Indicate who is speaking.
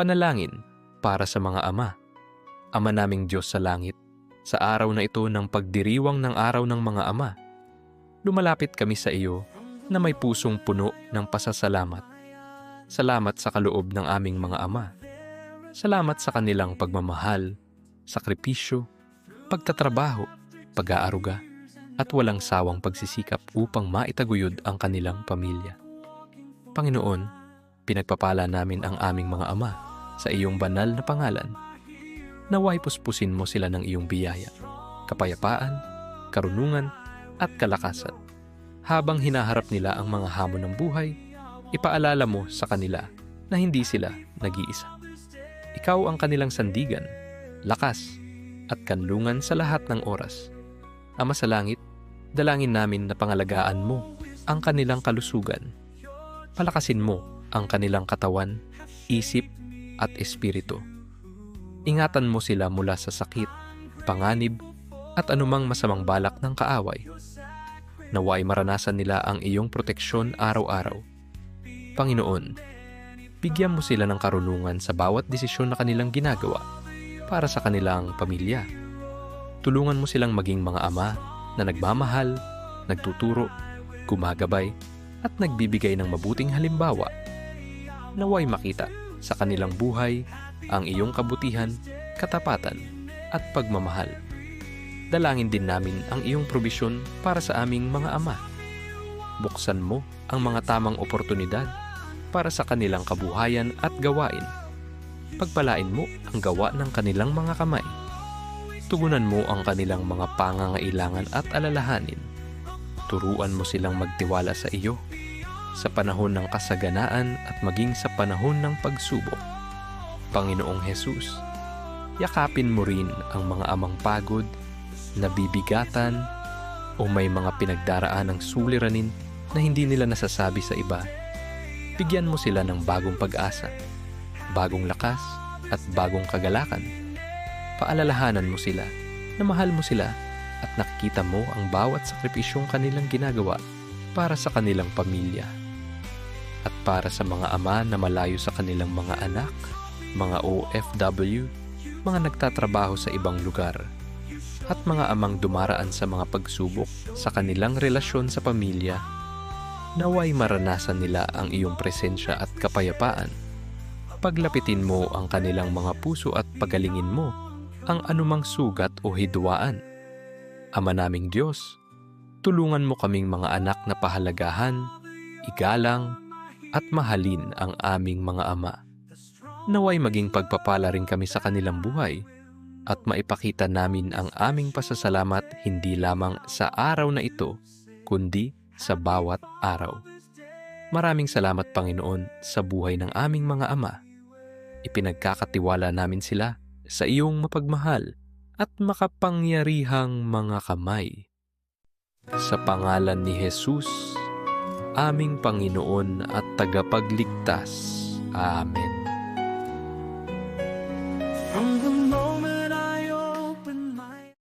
Speaker 1: Panalangin para sa mga ama. Ama naming Diyos sa langit, sa araw na ito ng pagdiriwang ng araw ng mga ama, lumalapit kami sa iyo na may pusong puno ng pasasalamat. Salamat sa kaloob ng aming mga ama. Salamat sa kanilang pagmamahal, sakripisyo, pagtatrabaho, pag-aaruga, at walang sawang pagsisikap upang maitaguyod ang kanilang pamilya. Panginoon, pinagpapala namin ang aming mga ama sa iyong banal na pangalan. Naway puspusin mo sila ng iyong biyaya, kapayapaan, karunungan, at kalakasan. Habang hinaharap nila ang mga hamon ng buhay, ipaalala mo sa kanila na hindi sila nag-iisa. Ikaw ang kanilang sandigan, lakas, at kanlungan sa lahat ng oras. Ama sa langit, dalangin namin na pangalagaan mo ang kanilang kalusugan. Palakasin mo ang kanilang katawan, isip, at espiritu. Ingatan mo sila mula sa sakit, panganib, at anumang masamang balak ng kaaway. Naway maranasan nila ang iyong proteksyon araw-araw. Panginoon, bigyan mo sila ng karunungan sa bawat desisyon na kanilang ginagawa para sa kanilang pamilya. Tulungan mo silang maging mga ama na nagmamahal, nagtuturo, gumagabay, at nagbibigay ng mabuting halimbawa. Naway makita sa kanilang buhay ang iyong kabutihan, katapatan, at pagmamahal. Dalangin din namin ang iyong probisyon para sa aming mga ama. Buksan mo ang mga tamang oportunidad para sa kanilang kabuhayan at gawain. Pagpalain mo ang gawa ng kanilang mga kamay. Tugunan mo ang kanilang mga pangangailangan at alalahanin. Turuan mo silang magtiwala sa iyo sa panahon ng kasaganaan at maging sa panahon ng pagsubok. Panginoong Jesus, yakapin mo rin ang mga amang pagod, nabibigatan, o may mga pinagdaraan ng suliranin na hindi nila nasasabi sa iba. Bigyan mo sila ng bagong pag-asa, bagong lakas, at bagong kagalakan. Paalalahanan mo sila na mahal mo sila at nakikita mo ang bawat sakripisyong kanilang ginagawa para sa kanilang pamilya. At para sa mga ama na malayo sa kanilang mga anak, mga OFW, mga nagtatrabaho sa ibang lugar, at mga amang dumaraan sa mga pagsubok sa kanilang relasyon sa pamilya, naway maranasan nila ang iyong presensya at kapayapaan. Paglapitin mo ang kanilang mga puso at pagalingin mo ang anumang sugat o hidwaan. Ama naming Diyos, tulungan mo kaming mga anak na pahalagahan, igalang, at mahalin ang aming mga ama. Naway maging pagpapala rin kami sa kanilang buhay at maipakita namin ang aming pasasalamat hindi lamang sa araw na ito, kundi sa bawat araw. Maraming salamat, Panginoon, sa buhay ng aming mga ama. Ipinagkakatiwala namin sila sa iyong mapagmahal at makapangyarihang mga kamay. Sa pangalan ni Jesus, aming Panginoon at Tagapagligtas. Amen.